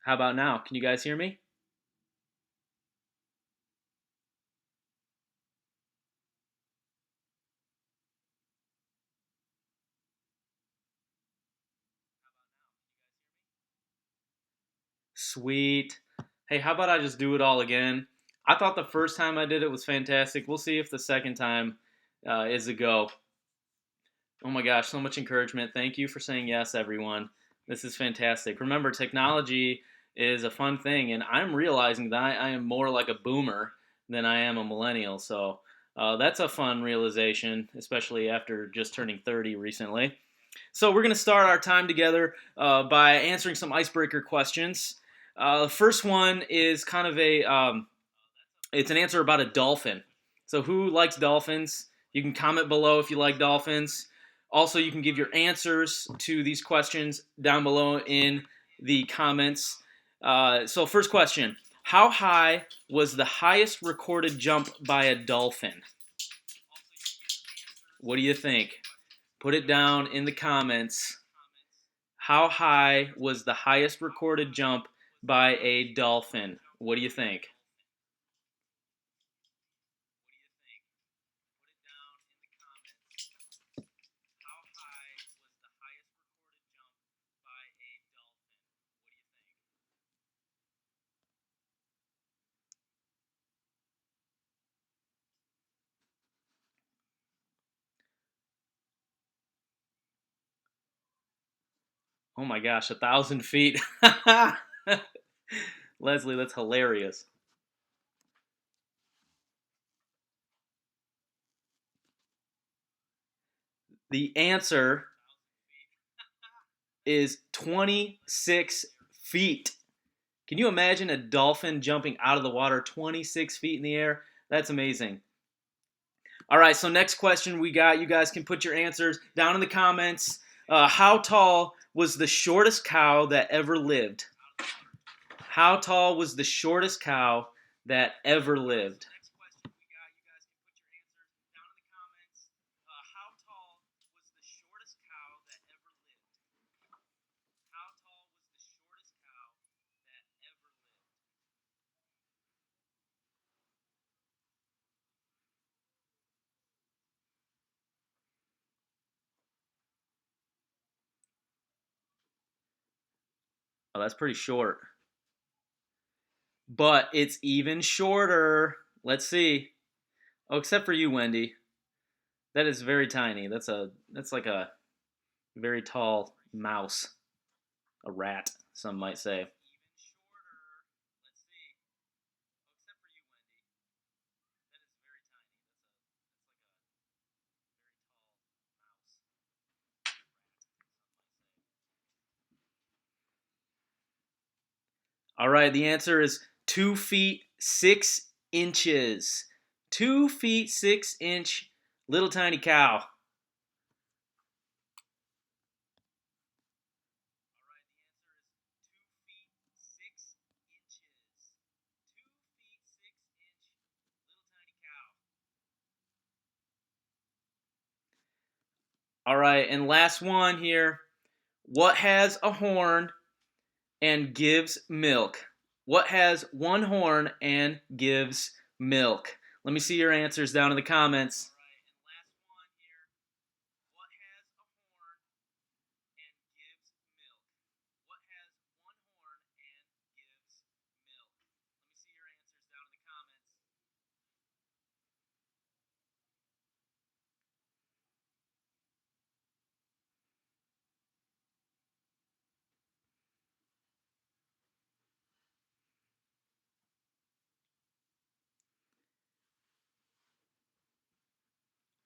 How about now? Can you guys hear me? Sweet. Hey, how about I just do it all again? I thought the first time I did it was fantastic. We'll see if the second time is a go. Oh my gosh, so much encouragement. Thank you for saying yes, everyone. This is fantastic. Remember, technology is a fun thing, and I'm realizing that I am more like a boomer than I am a millennial. So that's a fun realization, especially after just turning 30 recently. So we're going to start our time together by answering some icebreaker questions. The first one is kind of it's an answer about a dolphin. So who likes dolphins? You can comment below if you like dolphins. Also, you can give your answers to these questions down below in the comments. So first question, how high was the highest recorded jump by a dolphin? What do you think? Put it down in the comments. How high was the highest recorded jump by a dolphin? What do you think? Oh my gosh, 1,000 feet. Leslie, that's hilarious. The answer is 26 feet. Can you imagine a dolphin jumping out of the water 26 feet in the air? That's amazing. All right, so next question we got. You guys can put your answers down in the comments. How tall was the shortest cow that ever lived? How tall was the shortest cow that ever lived? Oh, that's pretty short. But it's even shorter. Let's see. Oh, except for you, Wendy. That is very tiny. That's like a very tall mouse, a rat, some might say. All right, the answer is 2 feet 6 inches. 2 feet 6 inch little tiny cow. All right, and last one here. What has a horn and gives milk? What has one horn and gives milk? Let me see your answers down in the comments.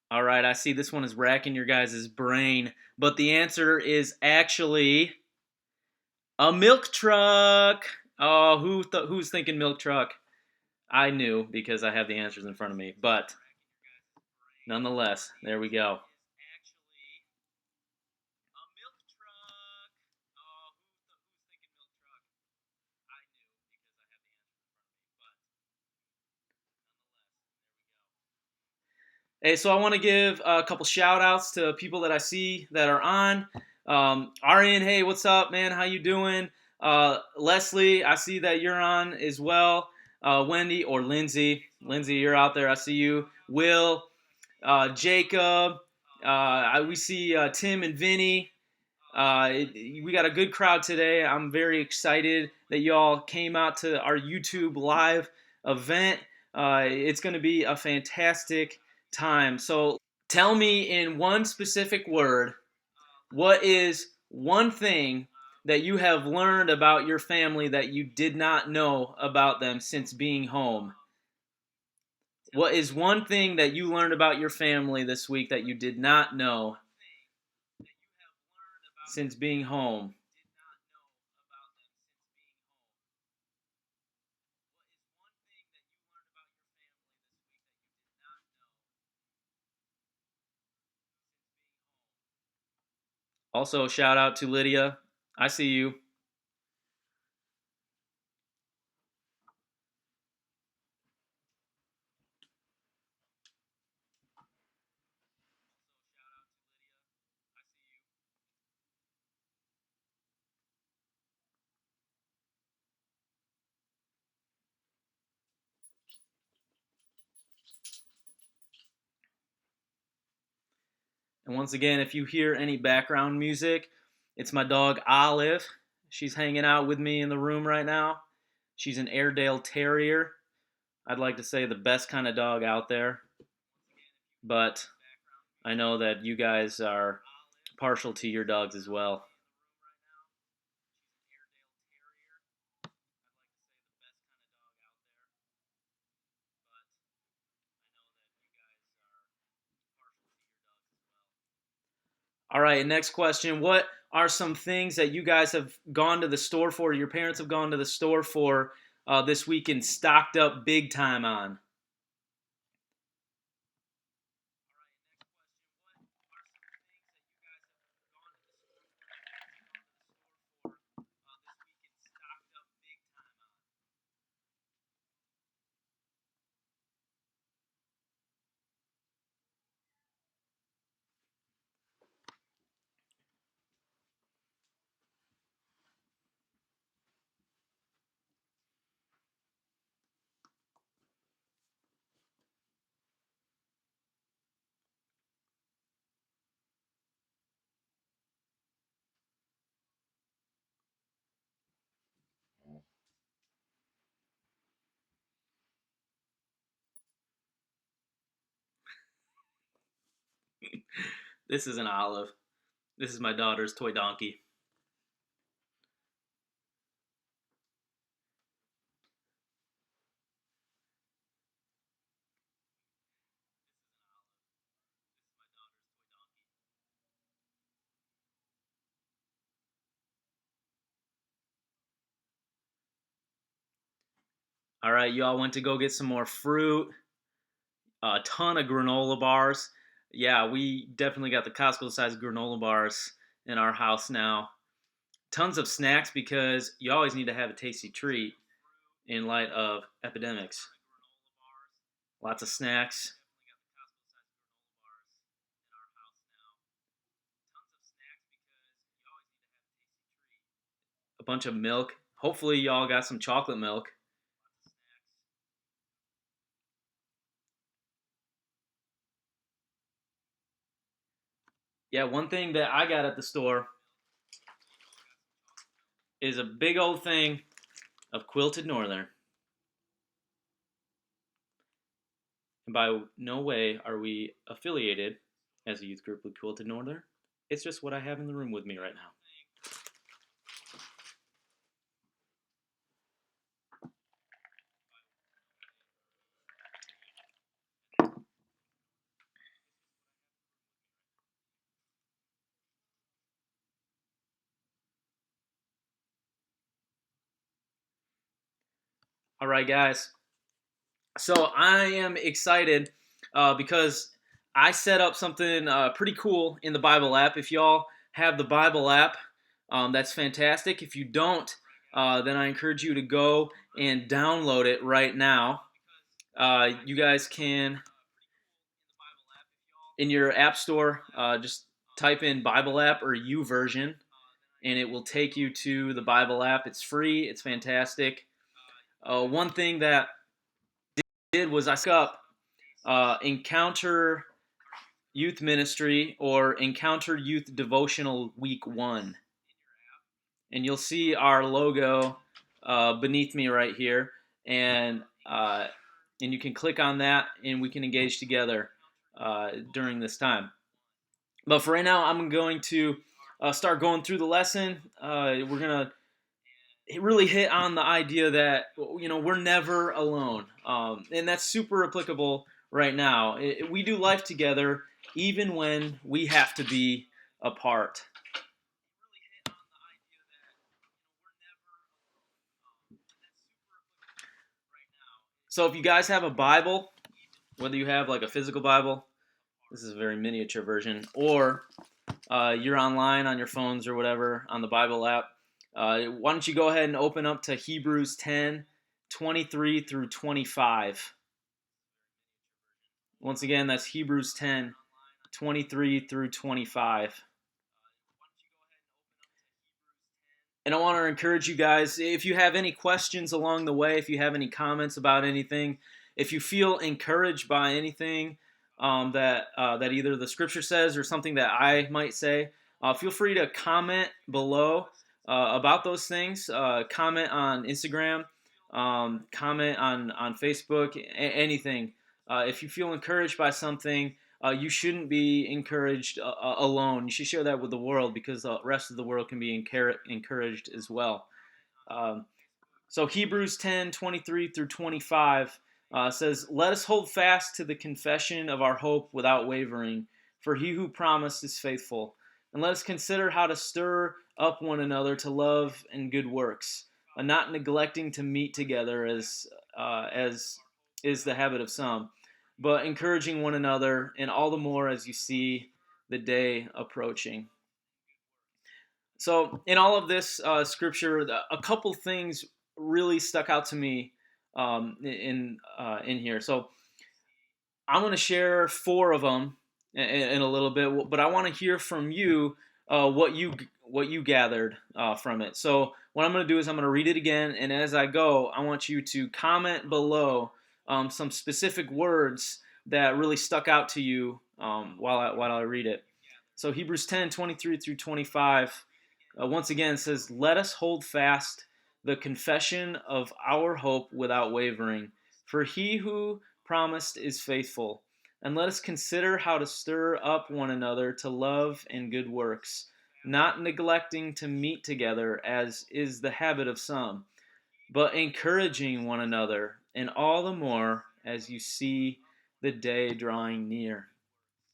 All right, I see this one is racking your guys' brain, but the answer is actually a milk truck. Oh, who's thinking milk truck? I knew because I have the answers in front of me, but nonetheless, there we go. Hey, so I want to give a couple shout outs to people that I see that are on. Arian, hey, what's up, man? How you doing? Leslie, I see that you're on as well. Wendy or Lindsay. Lindsay, you're out there. I see you. Will, Jacob. We see Tim and Vinny. We got a good crowd today. I'm very excited that y'all came out to our YouTube live event. It's going to be a fantastic time. So tell me in one specific word, what is one thing that you have learned about your family that you did not know about them since being home? What is one thing that you learned about your family this week that you did not know since being home? Also, shout out to Lydia. I see you. And once again, if you hear any background music, it's my dog Olive. She's hanging out with me in the room right now. She's an Airedale Terrier. I'd like to say the best kind of dog out there. But I know that you guys are partial to your dogs as well. All right, next question. What are some things that you guys have gone to the store for, your parents have gone to the store for this weekend, stocked up big time on? This is an Olive. This is my daughter's toy donkey. All right, y'all went to go get some more fruit, a ton of granola bars. Yeah, we definitely got the Costco sized granola bars in our house now. Tons of snacks because you always need to have a tasty treat in light of epidemics. Lots of snacks. A bunch of milk. Hopefully, y'all got some chocolate milk. Yeah, one thing that I got at the store is a big old thing of Quilted Northern. And by no way are we affiliated as a youth group with Quilted Northern. It's just what I have in the room with me right now. All right, guys. So I am excited because I set up something pretty cool in the Bible app. If y'all have the Bible app, that's fantastic. If you don't, then I encourage you to go and download it right now. You guys can, in your app store, just type in Bible app or YouVersion, and it will take you to the Bible app. It's free. It's fantastic. One thing that I did was I set up Encounter Youth Ministry or Encounter Youth Devotional Week 1. And you'll see our logo beneath me right here. And you can click on that, and we can engage together during this time. But for right now, I'm going to start going through the lesson. We're going to really hit on the idea that we're never alone, and that's super applicable right now. We do life together even when we have to be apart. So if you guys have a Bible, whether you have like a physical Bible, this is a very miniature version, or you're online on your phones or whatever on the Bible app, why don't you go ahead and open up to Hebrews 10, 23 through 25. Once again, that's Hebrews 10, 23 through 25. And I want to encourage you guys, if you have any questions along the way, if you have any comments about anything, if you feel encouraged by anything that either the scripture says or something that I might say, feel free to comment below about those things. Comment on Instagram, comment on Facebook, anything. If you feel encouraged by something, you shouldn't be encouraged alone. You should share that with the world, because the rest of the world can be encouraged as well. So Hebrews 10, 23 through 25 says, "Let us hold fast to the confession of our hope without wavering, for he who promised is faithful. And let us consider how to stir up one another to love and good works, not neglecting to meet together as is the habit of some, but encouraging one another, and all the more as you see the day approaching." So, in all of this scripture, a couple things really stuck out to me in here. So, I'm going to share four of them in a little bit, but I want to hear from you what you gathered from it. So, what I'm going to do is I'm going to read it again, and as I go, I want you to comment below some specific words that really stuck out to you while I read it. So Hebrews 10, 23 through 25, once again says, "Let us hold fast the confession of our hope without wavering, for he who promised is faithful. And let us consider how to stir up one another to love and good works, not neglecting to meet together as is the habit of some, but encouraging one another, and all the more as you see the day drawing near."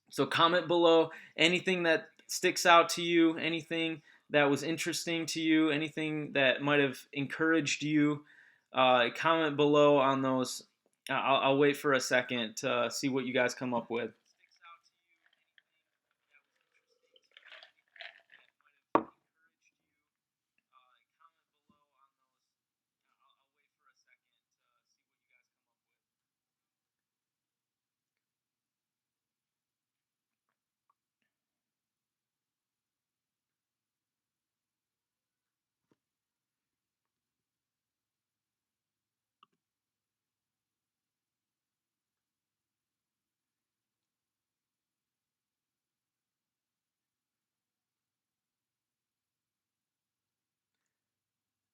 So comment below anything that sticks out to you, anything that was interesting to you, anything that might have encouraged you. Comment below on those. I'll wait for a second to see what you guys come up with.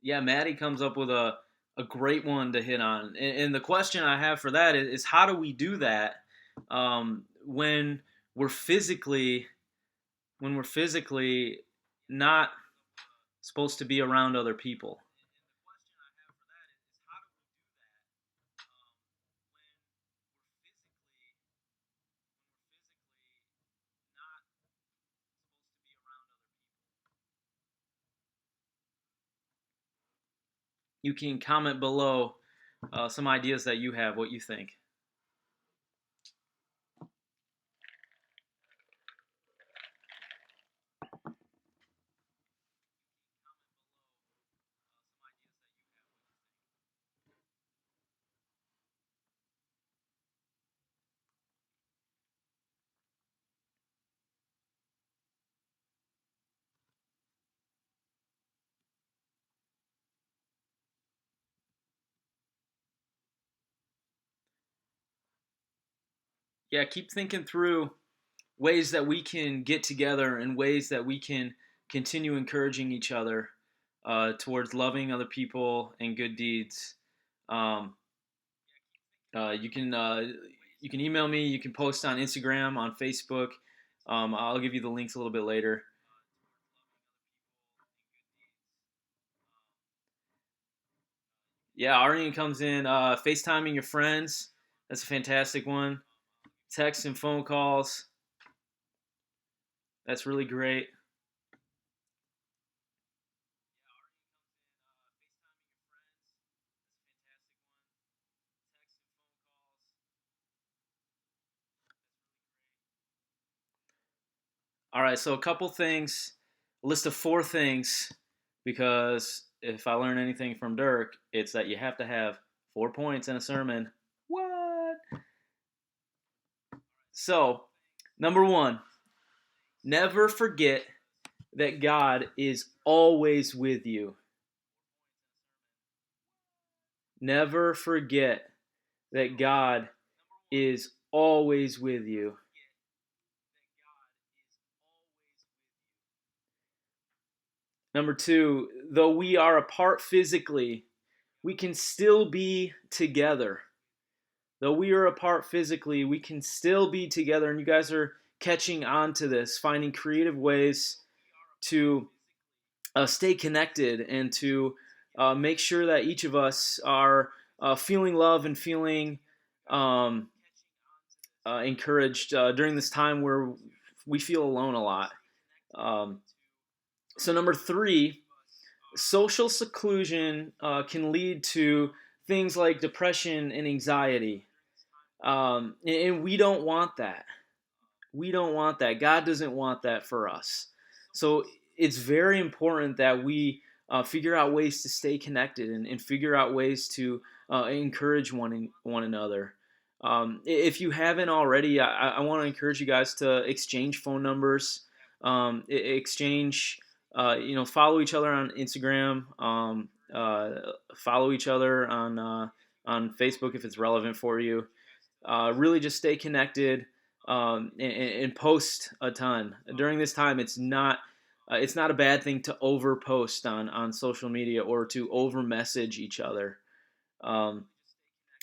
Yeah, Maddie comes up with a great one to hit on. And the question I have for that is how do we do that when we're physically not supposed to be around other people? You can comment below some ideas that you have, what you think. yeah, keep thinking through ways that we can get together and ways that we can continue encouraging each other towards loving other people and good deeds. Um, you can email me. You can post on Instagram, on Facebook. I'll give you the links a little bit later. Yeah, Arian comes in. FaceTiming your friends. That's a fantastic one. Text and phone calls. That's really great. All right, so a couple things, a list of 4 things, because if I learn anything from Dirk, it's that you have to have 4 points in a sermon. What? So, number one, never forget that God is always with you. Never forget that God is always with you. Number two, though we are apart physically, we can still be together. Though we are apart physically, we can still be together. And you guys are catching on to this, finding creative ways to stay connected and to make sure that each of us are feeling love and feeling um, encouraged during this time where we feel alone a lot. Um, so, number three, social seclusion can lead to things like depression and anxiety. And we don't want that. We don't want that. God doesn't want that for us. So it's very important that we figure out ways to stay connected and figure out ways to encourage one another. If you haven't already, I want to encourage you guys to exchange phone numbers, exchange, follow each other on Instagram, follow each other on Facebook if it's relevant for you. Really just stay connected and post a ton during this time. It's not a bad thing to over post on social media or to over message each other. Um,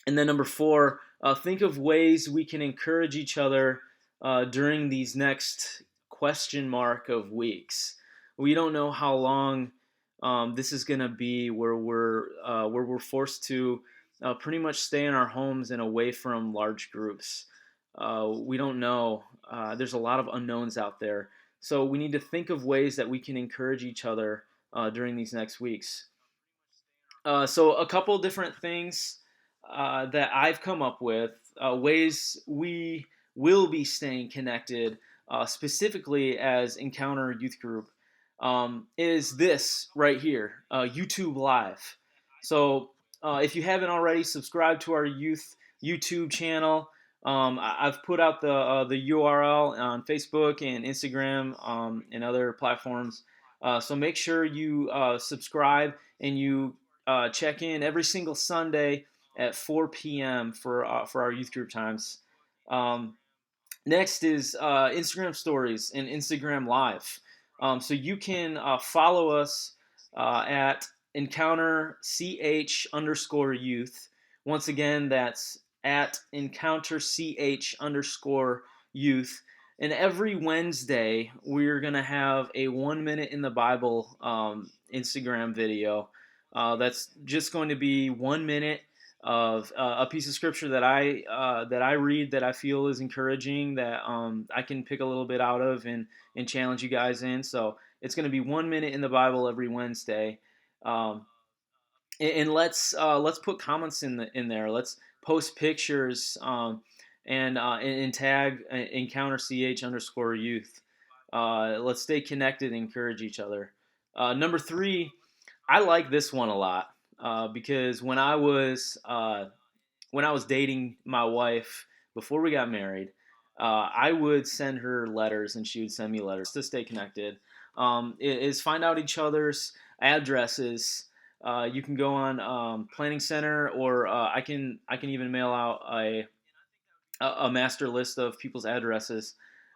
and then number four, think of ways we can encourage each other during these next question mark of weeks. We don't know how long this is going to be where we're forced to pretty much stay in our homes and away from large groups. We don't know. There's a lot of unknowns out there. So we need to think of ways that we can encourage each other during these next weeks. So a couple different things that I've come up with, ways we will be staying connected, specifically as Encounter Youth Group, is this right here, YouTube Live. So if you haven't already, subscribe to our youth YouTube channel. I've put out the URL on Facebook and Instagram and other platforms. So make sure you subscribe and you check in every single Sunday at 4 p.m. For our youth group times. Um, Next is Instagram stories and Instagram Live. So you can follow us at encounter ch underscore youth. Once again, that's at encounter ch underscore youth. And every Wednesday, we're going to have a 1 minute in the Bible Instagram video. That's just going to be 1 minute of a piece of scripture that I read that I feel is encouraging, that I can pick a little bit out of and challenge you guys in. So it's going to be 1 minute in the Bible every Wednesday, um, and let's put comments in there. Let's post pictures and tag encounter ch underscore youth. Let's stay connected and encourage each other. Number three, I like this one a lot because when I was dating my wife before we got married, I would send her letters and she would send me letters to stay connected. Is find out each other's addresses. You can go on Planning Center, or I can even mail out a master list of people's addresses,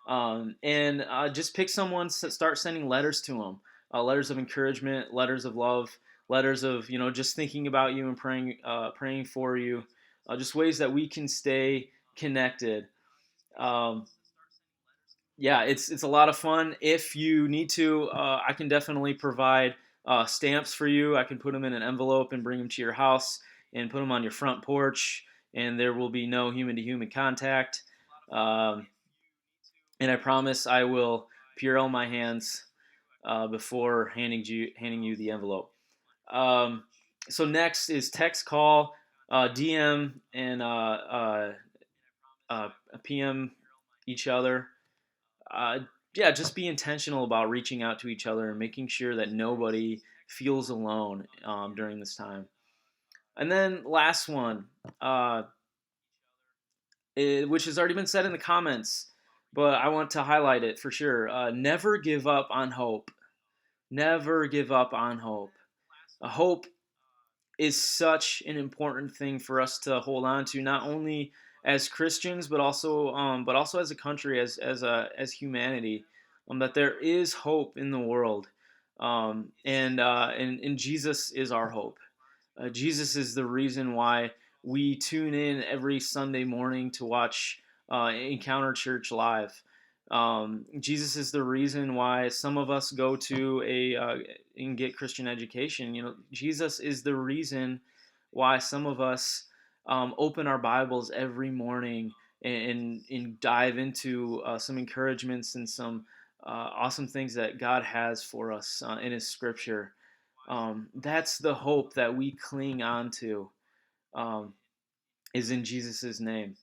and just pick someone, start sending letters to them, letters of encouragement, letters of love, letters of just thinking about you and praying for you, just ways that we can stay connected. Um, yeah, it's a lot of fun. If you need to, I can definitely provide stamps for you. I can put them in an envelope and bring them to your house and put them on your front porch, and there will be no human to human contact. Um, and I promise I will Purell my hands before handing you the envelope. Um, so next is text, call, DM, and PM each other. uh, yeah, just be intentional about reaching out to each other and making sure that nobody feels alone during this time. And then last one, which has already been said in the comments, but I want to highlight it for sure. Never give up on hope. Never give up on hope. Hope is such an important thing for us to hold on to, not only as Christians, but also as a country, as humanity. That there is hope in the world, and Jesus is our hope. Jesus is the reason why we tune in every Sunday morning to watch Encounter Church live. Jesus is the reason why some of us go to and get Christian education. Jesus is the reason why some of us open our Bibles every morning and dive into some encouragements and some awesome things that God has for us in His Scripture. That's the hope that we cling on to, um, is in Jesus' name.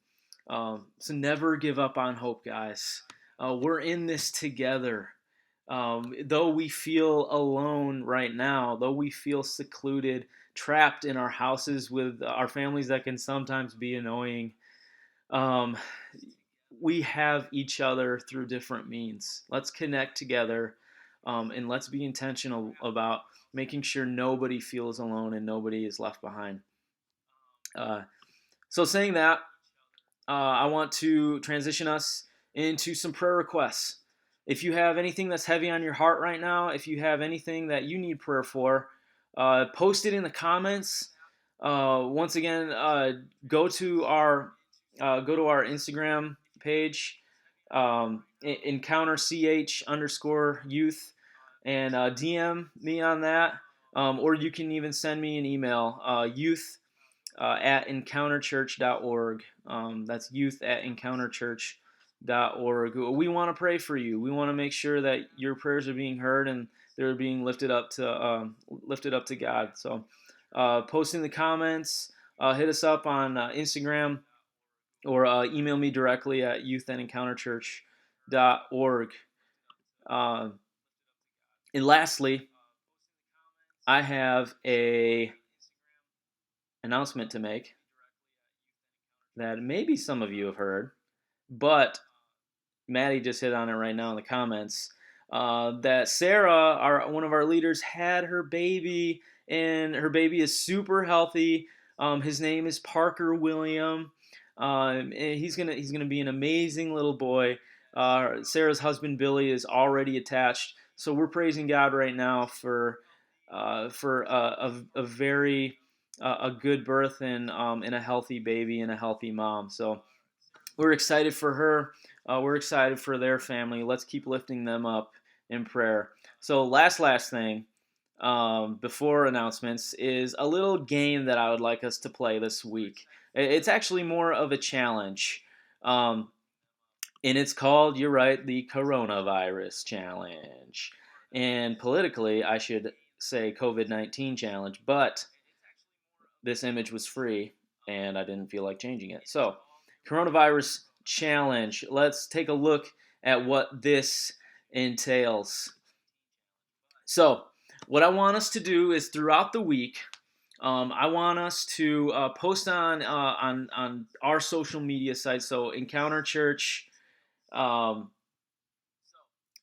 So never give up on hope, guys. We're in this together. Though we feel alone right now, though we feel secluded, trapped in our houses with our families that can sometimes be annoying, um, we have each other through different means. Let's connect together, and let's be intentional about making sure nobody feels alone and nobody is left behind. Uh, so, saying that, I want to transition us into some prayer requests. If you have anything that's heavy on your heart right now, if you have anything that you need prayer for, post it in the comments. Once again, go to our Instagram page, encounter ch underscore youth, and DM me on that. Or you can even send me an email, youth at encounterchurch.org. That's youth at encounterchurch.org. We want to pray for you. We want to make sure that your prayers are being heard and they're being lifted up to God. So, post in the comments, hit us up on Instagram, or email me directly at youth at encounterchurch.org. Uh, and lastly, I have a announcement to make that maybe some of you have heard, but Maddie just hit on it right now in the comments. That Sarah, one of our leaders, had her baby, and her baby is super healthy. His name is Parker William. And he's gonna be an amazing little boy. Sarah's husband Billy is already attached, so we're praising God right now for a very a good birth and a healthy baby and a healthy mom. So we're excited for her. We're excited for their family. Let's keep lifting them up in prayer. So last thing, before announcements, is a little game that I would like us to play this week. It's actually more of a challenge. And it's called, you're right, the Coronavirus Challenge. And politically, I should say COVID-19 Challenge, but this image was free and I didn't feel like changing it. So, Coronavirus Challenge. Let's take a look at what this entails. So, what I want us to do is throughout the week, I want us to post on our social media sites. So, Encounter Church,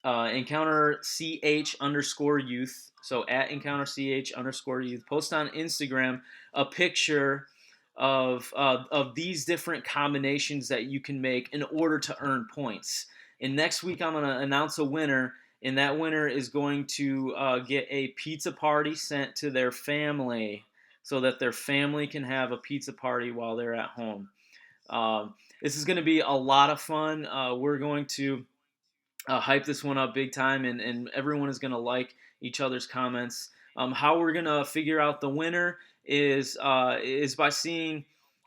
Encounter CH underscore youth. So at Encounter CH underscore youth. Post on Instagram a picture of these different combinations that you can make in order to earn points. And next week I'm going to announce a winner, and that winner is going to get a pizza party sent to their family, so that their family can have a pizza party while they're at home. This is going to be a lot of fun. We're going to hype this one up big time, and everyone is going to like each other's comments. How we're going to figure out the winner is by seeing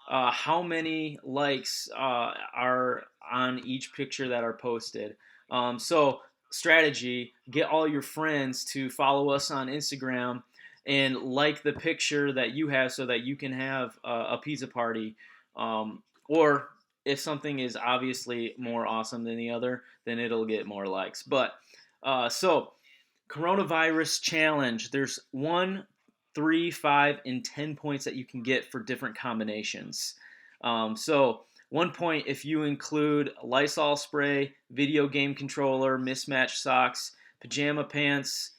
how many likes are on each picture that are posted. So strategy: get all your friends to follow us on Instagram and like the picture that you have, so that you can have a pizza party. Or if something is obviously more awesome than the other, then it'll get more likes. But so coronavirus challenge. There's 1, 3, 5, and 10 points that you can get for different combinations. So 1 point if you include Lysol spray, video game controller, mismatched socks, pajama pants.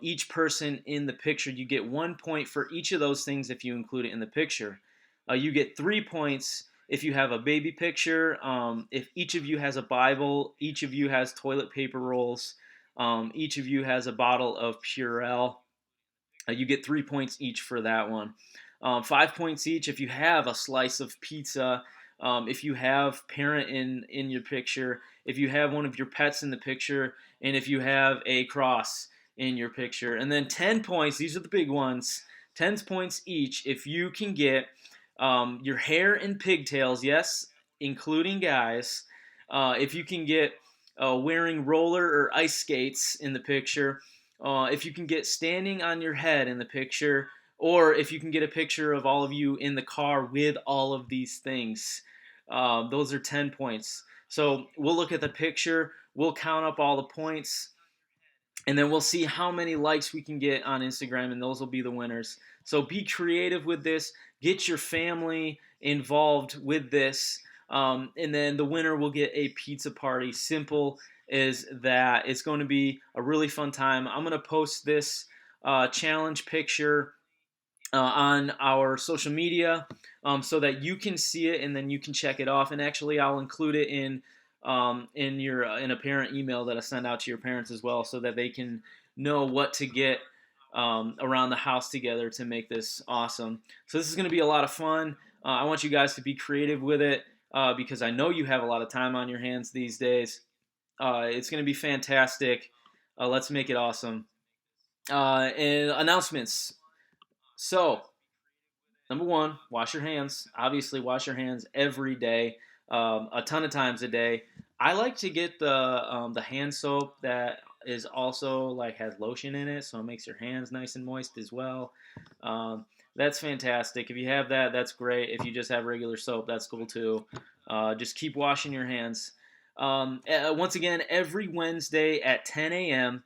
Each person in the picture, you get 1 point for each of those things if you include it in the picture. You get 3 points if you have a baby picture. If each of you has a Bible, each of you has toilet paper rolls, each of you has a bottle of Purell, you get 3 points each for that one. 5 points each if you have a slice of pizza, if you have parent in your picture, if you have one of your pets in the picture, and if you have a cross in your picture. And then 10 points, these are the big ones, 10 points each if you can get your hair in pigtails, yes, including guys. If you can get wearing roller or ice skates in the picture, if you can get standing on your head in the picture, or if you can get a picture of all of you in the car with all of these things. Those are 10 points. So we'll look at the picture, we'll count up all the points, and then we'll see how many likes we can get on Instagram, and those will be the winners. So be creative with this. Get your family involved with this, and then the winner will get a pizza party. Simple as that. It's going to be a really fun time. I'm going to post this challenge picture on our social media, so that you can see it and then you can check it off. And actually, I'll include it in a parent email that I send out to your parents as well, so that they can know what to get around the house together to make this awesome. So this is going to be a lot of fun. I want you guys to be creative with it, because I know you have a lot of time on your hands these days. It's going to be fantastic. Let's make it awesome. And announcements. So, number 1, wash your hands. Obviously, wash your hands every day, a ton of times a day. I like to get the hand soap that is also like has lotion in it, so it makes your hands nice and moist as well. That's fantastic. If you have that, that's great. If you just have regular soap, that's cool too. Just keep washing your hands. Once again, every Wednesday at 10 a.m.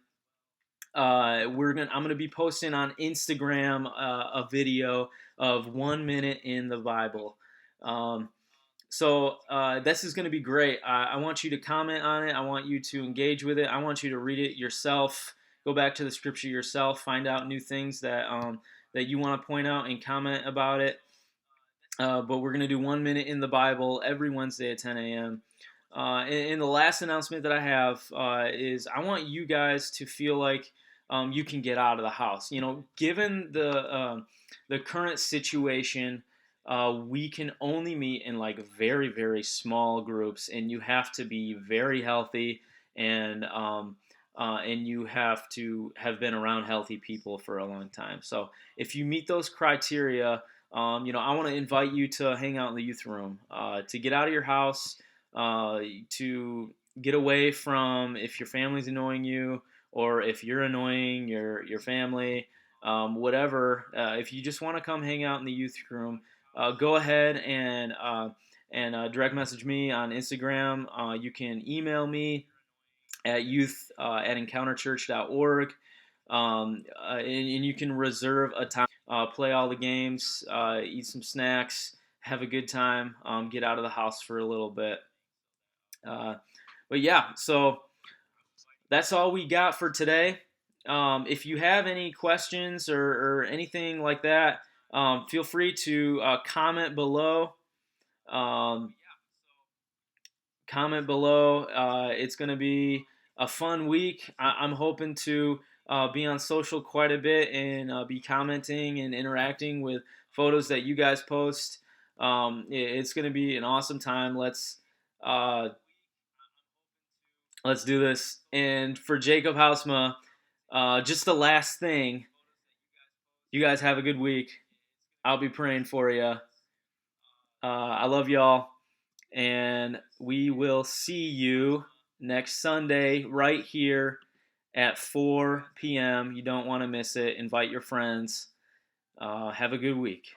I'm gonna be posting on Instagram a video of 1 minute in the Bible. So this is going to be great. I want you to comment on it. I want you to engage with it. I want you to read it yourself. Go back to the scripture yourself. Find out new things that you want to point out and comment about it. But we're going to do 1 minute in the Bible every Wednesday at 10 a.m. And the last announcement that I have is I want you guys to feel like you can get out of the house. Given the current situation, we can only meet in like very, very small groups, and you have to be very healthy, and you have to have been around healthy people for a long time. So if you meet those criteria, I want to invite you to hang out in the youth room, to get out of your house, to get away from if your family's annoying you, or if you're annoying your family, whatever. If you just want to come hang out in the youth room, go ahead and direct message me on Instagram. You can email me at youth@encounterchurch.org, and you can reserve a time, play all the games, eat some snacks, have a good time, get out of the house for a little bit. But yeah, so that's all we got for today. If you have any questions or anything like that, Feel free to comment below. Um, comment below. It's going to be a fun week. I'm hoping to be on social quite a bit and be commenting and interacting with photos that you guys post. It's going to be an awesome time. Uh, let's do this. And for Jacob Hausma, just the last thing. You guys have a good week. I'll be praying for you. I love y'all. And we will see you next Sunday right here at 4 p.m. You don't want to miss it. Invite your friends. Have a good week.